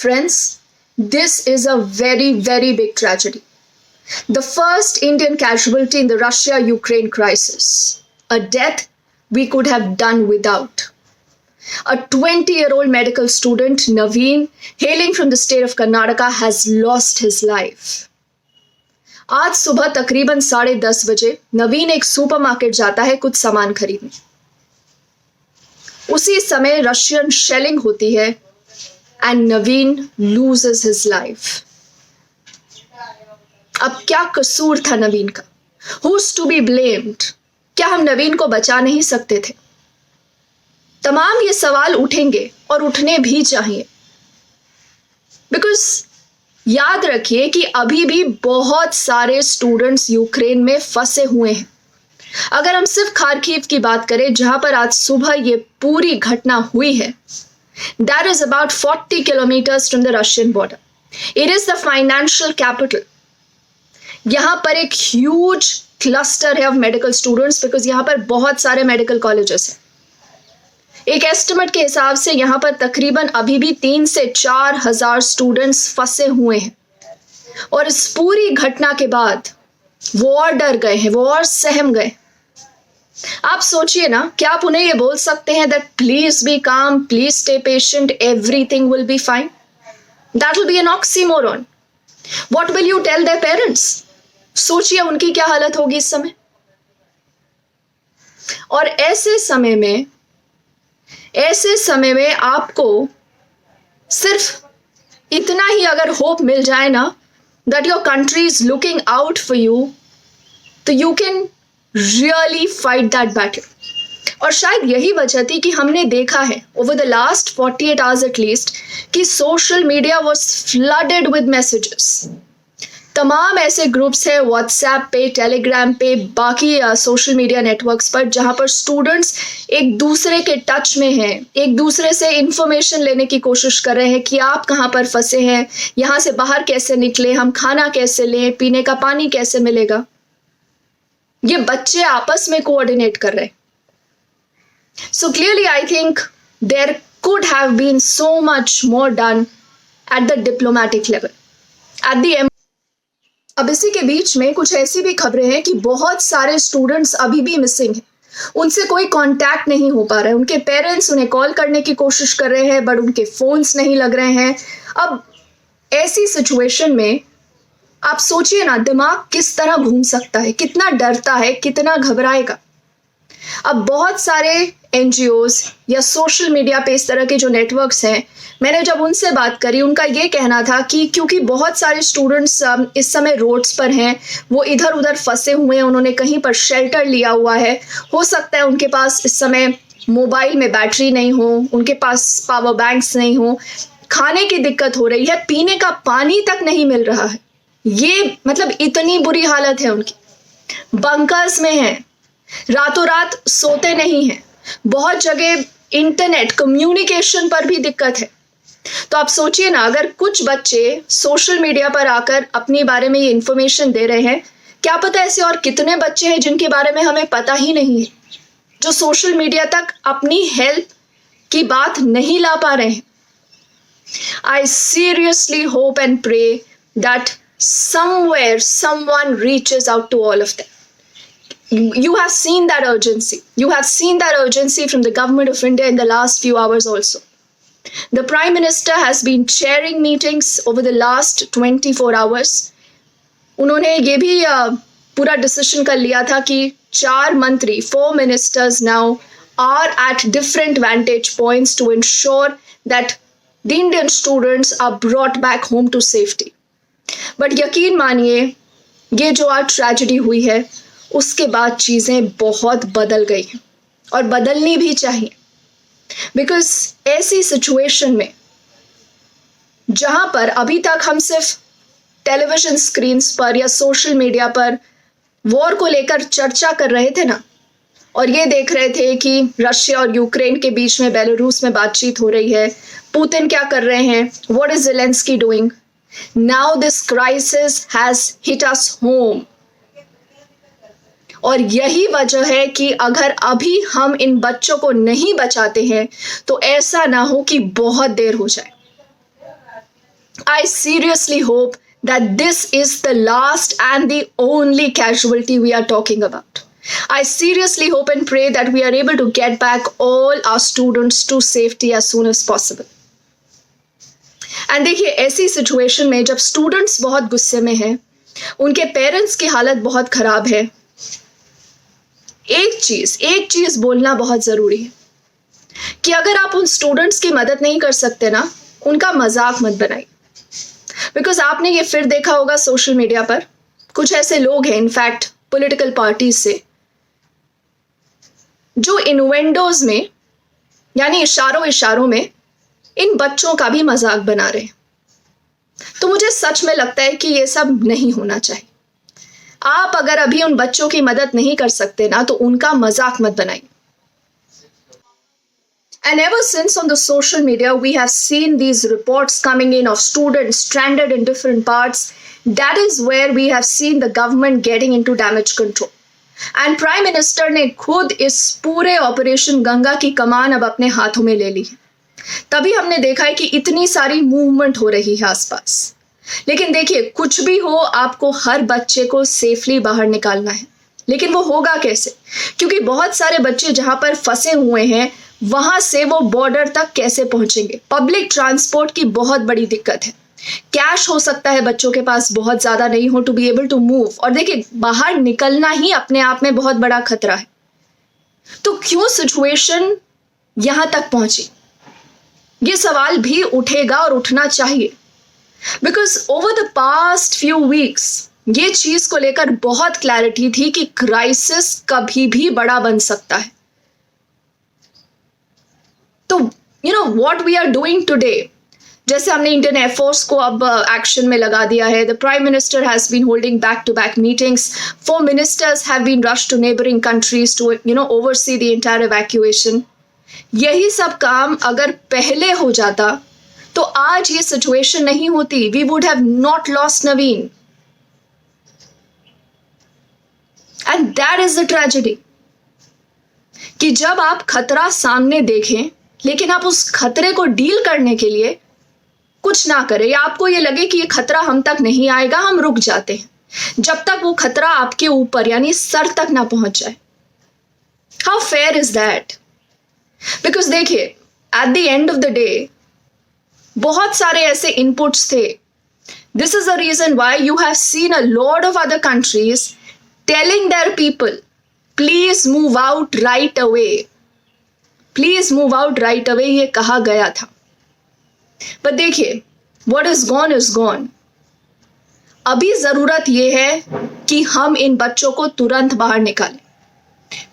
Friends, this is a very, very big tragedy. The first Indian casualty in the Russia-Ukraine crisis. A death we could have done without. A 20-year-old medical student, Naveen, hailing from the state of Karnataka, has lost his life. आज सुबह तकरीबन 10:30 बजे नवीन एक supermarket जाता है कुछ सामान खरीदने। उसी समय रशियन शेलिंग होती है and Naveen loses his life. अब क्या कसूर था नवीन का? Who's to be blamed? क्या हम नवीन को बचा नहीं सकते थे? तमाम ये सवाल उठेंगे और उठने भी चाहिए, बिकॉज याद रखिए कि अभी भी बहुत सारे स्टूडेंट्स यूक्रेन में फंसे हुए हैं। अगर हम सिर्फ खार्किव की बात करें, जहां पर आज सुबह ये पूरी घटना हुई है, that is about 40 kilometres from the Russian border. It is the financial capital. यहां पर एक ह्यूज क्लस्टर है ऑफ मेडिकल स्टूडेंट्स, बिकॉज यहां पर बहुत सारे मेडिकल कॉलेजेस हैं। एक एस्टिमेट के हिसाब से यहां पर तकरीबन अभी भी 3 से 4 हजार स्टूडेंट्स फंसे हुए हैं। और इस पूरी घटना के बाद वो और डर गए हैं, वो और सहम गए। आप सोचिए ना, क्या आप उन्हें ये बोल सकते हैं that please be calm, please stay patient, everything will be fine? That will be an oxymoron. What will you tell their parents? सोचिए उनकी क्या हालत होगी इस समय। और ऐसे समय में आपको सिर्फ इतना ही अगर होप मिल जाए ना, that your country is looking out for you, तो you can really fight that battle. और शायद यही वजह थी कि हमने देखा है over the last 48 hours at least कि social media was flooded with messages. तमाम ऐसे ग्रुप्स हैं व्हाट्सएप पे, टेलीग्राम पे, बाकी सोशल मीडिया नेटवर्क्स पर, जहां पर स्टूडेंट्स एक दूसरे के टच में हैं, एक दूसरे से इंफॉर्मेशन लेने की कोशिश कर रहे हैं कि आप कहां पर फंसे हैं, यहां से बाहर कैसे निकले, हम खाना कैसे लें, पीने का पानी कैसे मिलेगा। ये बच्चे आपस में कोऑर्डिनेट कर रहे हैं। So clearly I think there could have been so much more done at the diplomatic level, at the. अब इसी के बीच में कुछ ऐसी भी खबरें हैं कि बहुत सारे स्टूडेंट्स अभी भी मिसिंग हैं। उनसे कोई कांटेक्ट नहीं हो पा रहा है। उनके पेरेंट्स उन्हें कॉल करने की कोशिश कर रहे हैं, बट उनके फोन्स नहीं लग रहे हैं। अब ऐसी सिचुएशन में आप सोचिए ना, दिमाग किस तरह घूम सकता है, कितना डरता है, कितना घबराएगा। अब बहुत सारे एनजीओज या सोशल मीडिया पे इस तरह के जो नेटवर्क्स हैं, मैंने जब उनसे बात करी, उनका ये कहना था कि क्योंकि बहुत सारे स्टूडेंट्स इस समय रोड्स पर हैं, वो इधर उधर फंसे हुए हैं, उन्होंने कहीं पर शेल्टर लिया हुआ है। हो सकता है उनके पास इस समय मोबाइल में बैटरी नहीं हो, उनके पास पावर बैंक्स नहीं हो, खाने की दिक्कत हो रही है, पीने का पानी तक नहीं मिल रहा है। ये मतलब इतनी बुरी हालत है उनकी। बंकर्स में है, रातों रात सोते नहीं हैं। बहुत जगह इंटरनेट कम्युनिकेशन पर भी दिक्कत है। तो आप सोचिए ना, अगर कुछ बच्चे सोशल मीडिया पर आकर अपने बारे में ये इंफॉर्मेशन दे रहे हैं, क्या पता ऐसे और कितने बच्चे हैं जिनके बारे में हमें पता ही नहीं है, जो सोशल मीडिया तक अपनी हेल्प की बात नहीं ला पा रहे हैं। I seriously hope and pray that somewhere someone reaches out to all of them. You have seen that urgency. You have seen that urgency from the government of India in the last few hours also. The Prime Minister has been chairing meetings over the last 24 hours. उन्होंने ये भी पूरा decision कर लिया था कि 4 ministers now are at different vantage points to ensure that the Indian students are brought back home to safety. But यकीन मानिए, ये जो आज ट्रेजेडी हुई है, उसके बाद चीजें बहुत बदल गई हैं और बदलनी भी चाहिए। बिकॉज ऐसी सिचुएशन में जहां पर अभी तक हम सिर्फ टेलीविजन स्क्रीन्स पर या सोशल मीडिया पर वॉर को लेकर चर्चा कर रहे थे ना, और ये देख रहे थे कि रशिया और यूक्रेन के बीच में बेलारूस में बातचीत हो रही है, पुतिन क्या कर रहे हैं, what is Zelensky doing. Now this crisis has hit us home. और यही वजह है कि अगर अभी हम इन बच्चों को नहीं बचाते हैं, तो ऐसा ना हो कि बहुत देर हो जाए। I seriously hope that this is the last and the only casualty we are talking about. I seriously hope and pray that we are able to get back all our students to safety as soon as possible. And देखिए, ऐसी situation में जब students बहुत गुस्से में हैं, उनके parents की हालत बहुत खराब है, एक चीज बोलना बहुत जरूरी है कि अगर आप उन स्टूडेंट्स की मदद नहीं कर सकते ना, उनका मजाक मत बनाइए। बिकॉज आपने ये फिर देखा होगा सोशल मीडिया पर, कुछ ऐसे लोग हैं इनफैक्ट पॉलिटिकल पार्टीज से, जो इनवेंडोज में यानी इशारों में इन बच्चों का भी मजाक बना रहे हैं। तो मुझे सच में लगता है कि ये सब नहीं होना चाहिए। आप अगर अभी उन बच्चों की मदद नहीं कर सकते ना, तो उनका मजाक मत बनाइए। And ever since on the social media, we have seen these reports coming in of students stranded in different parts. That is where we have seen the government getting into damage control. And Prime Minister ने खुद इस पूरे operation Ganga की कमान अब अपने हाथों में ले ली है। तभी हमने देखा है कि इतनी सारी मूवमेंट हो रही है आसपास। लेकिन देखिए, कुछ भी हो, आपको हर बच्चे को सेफली बाहर निकालना है। लेकिन वो होगा कैसे? क्योंकि बहुत सारे बच्चे जहां पर फंसे हुए हैं, वहां से वो बॉर्डर तक कैसे पहुंचेंगे? पब्लिक ट्रांसपोर्ट की बहुत बड़ी दिक्कत है। कैश हो सकता है बच्चों के पास बहुत ज्यादा नहीं हो to be able to move. और देखिए, बाहर निकलना ही अपने आप में बहुत बड़ा खतरा है। तो क्यों सिचुएशन यहां तक पहुंची? ये सवाल भी उठेगा और उठना चाहिए। Because over the past few weeks ये चीज को लेकर बहुत क्लैरिटी थी कि क्राइसिस कभी भी बड़ा बन सकता है। तो what we are doing today, जैसे हमने इंडियन एयरफोर्स को अब एक्शन में लगा दिया है। The prime minister has been holding back to back meetings, 4 ministers have been rushed to neighbouring countries to oversee the entire evacuation. यही सब काम अगर पहले हो जाता तो आज ये सिचुएशन नहीं होती। We would have not lost Naveen, and that is the tragedy कि जब आप खतरा सामने देखें लेकिन आप उस खतरे को डील करने के लिए कुछ ना करें, या आपको ये लगे कि ये खतरा हम तक नहीं आएगा, हम रुक जाते हैं जब तक वो खतरा आपके ऊपर यानी सर तक ना पहुंच जाए। How fair is that? Because देखिए, at the end of the day बहुत सारे ऐसे इनपुट्स थे। This is the reason why you have seen a lot of other countries telling their people, please move out right away, please move out right away, ये कहा गया था। पर देखिए, what is gone is gone. अभी जरूरत यह है कि हम इन बच्चों को तुरंत बाहर निकालें।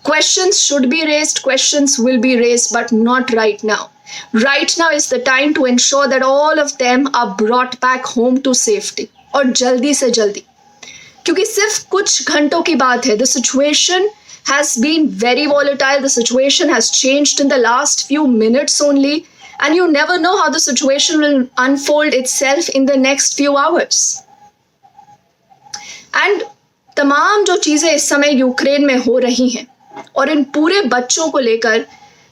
Questions should be raised, questions will be raised, but not right now. Right now is the time to ensure that all of them are brought back home to safety. और जल्दी से जल्दी, क्योंकि सिर्फ कुछ घंटों की बात है। The situation has been very volatile. The situation has changed in the last few minutes only, and you never know how the situation will unfold itself in the next few hours. And तमाम जो चीजें इस समय Ukraine में हो रही हैं और इन पूरे बच्चों को लेकर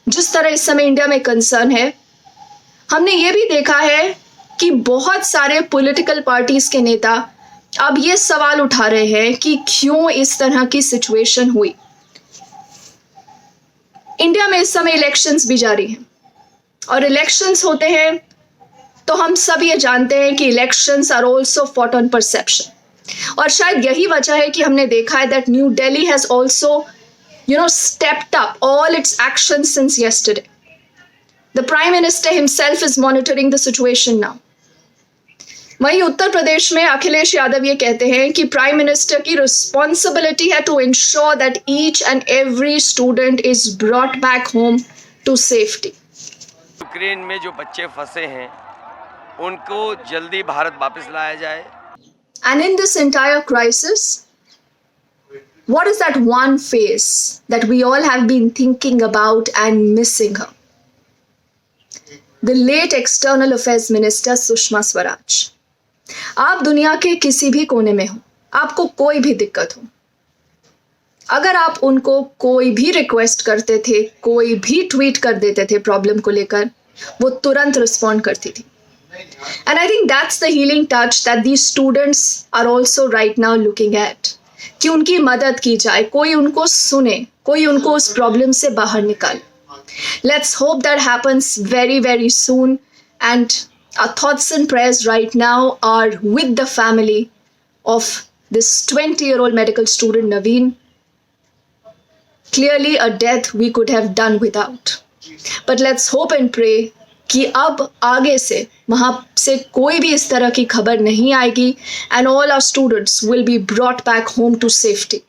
जिस तरह इस समय इंडिया में कंसर्न है, हमने ये भी देखा है कि बहुत सारे पॉलिटिकल पार्टीज के नेता अब ये सवाल उठा रहे हैं कि क्यों इस तरह की सिचुएशन हुई। इंडिया में इस समय इलेक्शंस भी जारी हैं, और इलेक्शंस होते हैं तो हम सब ये जानते हैं कि elections are also fought on perception. और शायद यही वजह है कि हमने देखा है that New Delhi has also stepped up all its actions since yesterday. The Prime Minister himself is monitoring the situation now. वहीं उत्तर प्रदेश में अखिलेश यादव ये कहते हैं कि प्राइम मिनिस्टर की रिस्पॉन्सिबिलिटी है to ensure that each and every student is brought back home to safety. Ukraine में जो बच्चे फंसे हैं उनको जल्दी भारत वापस लाया जाए। And in this entire crisis, what is that one face that we all have been thinking about and missing her? The late External Affairs Minister Sushma Swaraj. आप दुनिया के किसी भी कोने में हो, आपको कोई भी दिक्कत हो, अगर आप उनको कोई भी रिक्वेस्ट करते थे, कोई भी ट्वीट कर देते थे प्रॉब्लम को लेकर, वो तुरंत रिस्पॉन्ड करती थी। And I think that's the healing touch that these students are also right now looking at. कि उनकी मदद की जाए, कोई उनको सुने, कोई उनको उस प्रॉब्लम से बाहर निकाले. Let's hope that happens very, very soon. And our thoughts and prayers right now are with the family of this 20-year-old medical student, Naveen. Clearly a death we could have done without. But let's hope and pray कि अब आगे से वहाँ से कोई भी इस तरह की खबर नहीं आएगी and all our students will be brought back home to safety.